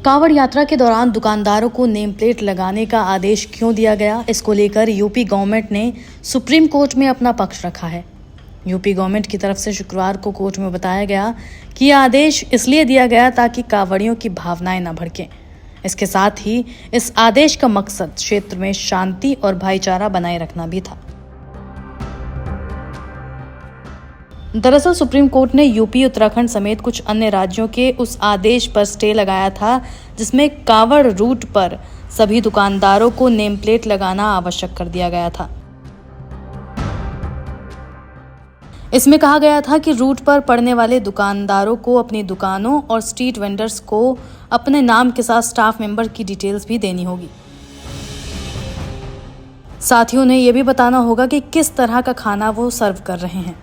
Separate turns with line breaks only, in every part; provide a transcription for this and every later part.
कांवड़ यात्रा के दौरान दुकानदारों को नेम प्लेट लगाने का आदेश क्यों दिया गया, इसको लेकर यूपी गवर्नमेंट ने सुप्रीम कोर्ट में अपना पक्ष रखा है। यूपी गवर्नमेंट की तरफ से शुक्रवार को कोर्ट में बताया गया कि यह आदेश इसलिए दिया गया ताकि कांवड़ियों की भावनाएं न भड़कें। इसके साथ ही इस आदेश का मकसद क्षेत्र में शांति और भाईचारा बनाए रखना भी था। दरअसल सुप्रीम कोर्ट ने यूपी, उत्तराखंड समेत कुछ अन्य राज्यों के उस आदेश पर स्टे लगाया था जिसमें कांवड़ रूट पर सभी दुकानदारों को नेम प्लेट लगाना आवश्यक कर दिया गया था। इसमें कहा गया था कि रूट पर पड़ने वाले दुकानदारों को अपनी दुकानों और स्ट्रीट वेंडर्स को अपने नाम के साथ स्टाफ मेंबर की डिटेल्स भी देनी होगी। साथ ही उन्हें यह भी बताना होगा कि किस तरह का खाना वो सर्व कर रहे हैं।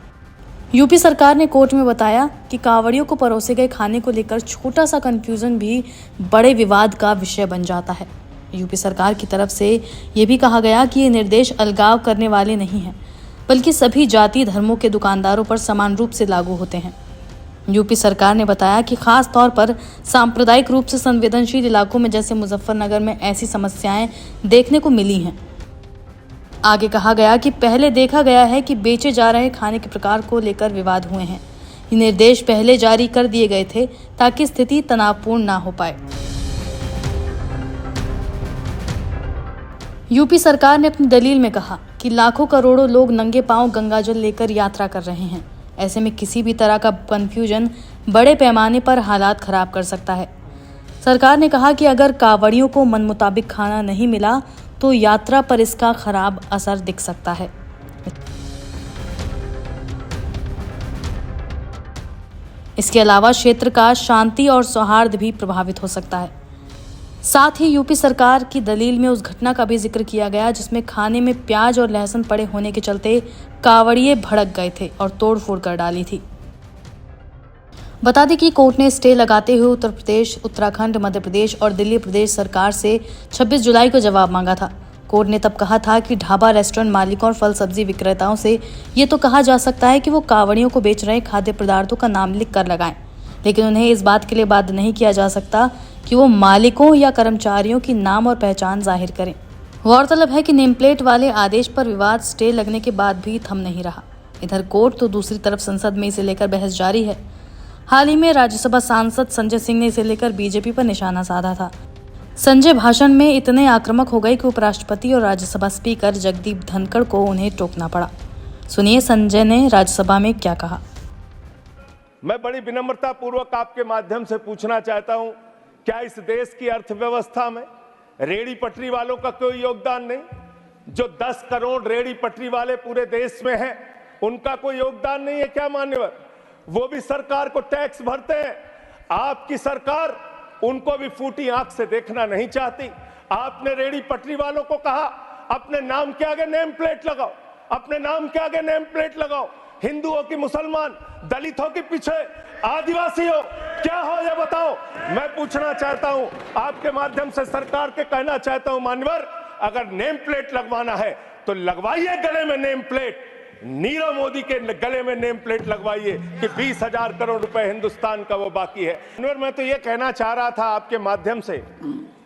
यूपी सरकार ने कोर्ट में बताया कि कांवड़ियों को परोसे गए खाने को लेकर छोटा सा कंफ्यूजन भी बड़े विवाद का विषय बन जाता है। यूपी सरकार की तरफ से ये भी कहा गया कि ये निर्देश अलगाव करने वाले नहीं हैं, बल्कि सभी जाति धर्मों के दुकानदारों पर समान रूप से लागू होते हैं। यूपी सरकार ने बताया कि खास तौर पर सांप्रदायिक रूप से संवेदनशील इलाकों में जैसे मुजफ्फरनगर में ऐसी समस्याएं देखने को मिली हैं। आगे कहा गया कि पहले देखा गया है कि बेचे जा रहे खाने के प्रकार को लेकर विवाद हुए हैं। ये निर्देश पहले जारी कर दिए गए थे ताकि स्थिति तनावपूर्ण ना हो पाए। यूपी सरकार ने अपनी दलील में कहा कि लाखों करोड़ों लोग नंगे पांव गंगाजल लेकर यात्रा कर रहे हैं। ऐसे में किसी भी तरह का कंफ्यूजन बड़े पैमाने पर हालात खराब कर सकता है। सरकार ने कहा कि अगर कांवड़ियों को मन मुताबिक खाना नहीं मिला तो यात्रा पर इसका खराब असर दिख सकता है। इसके अलावा क्षेत्र का शांति और सौहार्द भी प्रभावित हो सकता है। साथ ही यूपी सरकार की दलील में उस घटना का भी जिक्र किया गया जिसमें खाने में प्याज और लहसुन पड़े होने के चलते कांवड़िए भड़क गए थे और तोड़फोड़ कर डाली थी। बता दें कि कोर्ट ने स्टे लगाते हुए उत्तर प्रदेश, उत्तराखंड, मध्य प्रदेश और दिल्ली प्रदेश सरकार से 26 जुलाई को जवाब मांगा था। कोर्ट ने तब कहा था कि ढाबा, रेस्टोरेंट मालिकों और फल सब्जी विक्रेताओं से ये तो कहा जा सकता है कि वो कांवड़ियों को बेच रहे खाद्य पदार्थों का नाम लिख कर लगाएं, लेकिन उन्हें इस बात के लिए बाध्य नहीं किया जा सकता कि वो मालिकों या कर्मचारियों की नाम और पहचान जाहिर करें। गौरतलब है कि नेम प्लेट वाले आदेश पर विवाद स्टे लगने के बाद भी थम नहीं रहा। इधर कोर्ट तो दूसरी तरफ संसद में इसे लेकर बहस जारी है। हाल ही में राज्यसभा सांसद संजय सिंह ने इसे लेकर बीजेपी पर निशाना साधा था। संजय भाषण में इतने आक्रामक हो गए कि उपराष्ट्रपति और राज्यसभा स्पीकर जगदीप धनखड़ को उन्हें टोकना पड़ा। सुनिए संजय ने राज्यसभा में क्या कहा।
मैं बड़ी विनम्रता पूर्वक आपके माध्यम से पूछना चाहता हूं, क्या इस देश की अर्थव्यवस्था में रेहड़ी पटरी वालों का कोई योगदान नहीं? जो 10 करोड़ रेहड़ी पटरी वाले पूरे देश में हैं, उनका कोई योगदान नहीं है क्या मान्यवर? वो भी सरकार को टैक्स भरते हैं। आपकी सरकार उनको भी फूटी आंख से देखना नहीं चाहती। आपने रेहड़ी पटरी वालों को कहा अपने नाम के आगे नेम प्लेट लगाओ, अपने नाम के आगे नेम प्लेट लगाओ। हिंदुओं की, मुसलमान, दलितों के पीछे आदिवासी हो, क्या हो ये बताओ। मैं पूछना चाहता हूं, आपके माध्यम से सरकार के कहना चाहता हूं, मान्यवर, अगर नेम प्लेट लगवाना है तो लगवाइए गले में नेम प्लेट। नीरव मोदी के गले में नेम प्लेट लगवाइए कि 20,000 करोड़ रुपए हिंदुस्तान का वो बाकी है। मैं तो ये कहना चाह रहा था आपके माध्यम से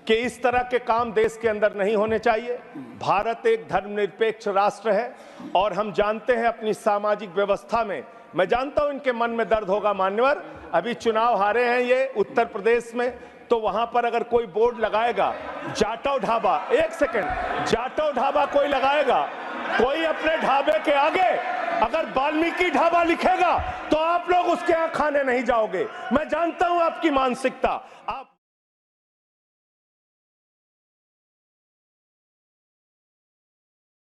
कि इस तरह के काम देश के अंदर नहीं होने चाहिए। भारत एक धर्मनिरपेक्ष राष्ट्र है और हम जानते हैं अपनी सामाजिक व्यवस्था में, मैं जानता हूं इनके मन में दर्द होगा मान्यवर, अभी चुनाव हारे हैं ये उत्तर प्रदेश में, तो वहां पर अगर कोई बोर्ड लगाएगा जाटव ढाबा, एक सेकंड, जाटव ढाबा कोई लगाएगा, कोई अपने ढाबे के आगे अगर वाल्मीकि ढाबा लिखेगा तो आप लोग उसके यहां खाने नहीं जाओगे। मैं जानता हूं आपकी मानसिकता। आप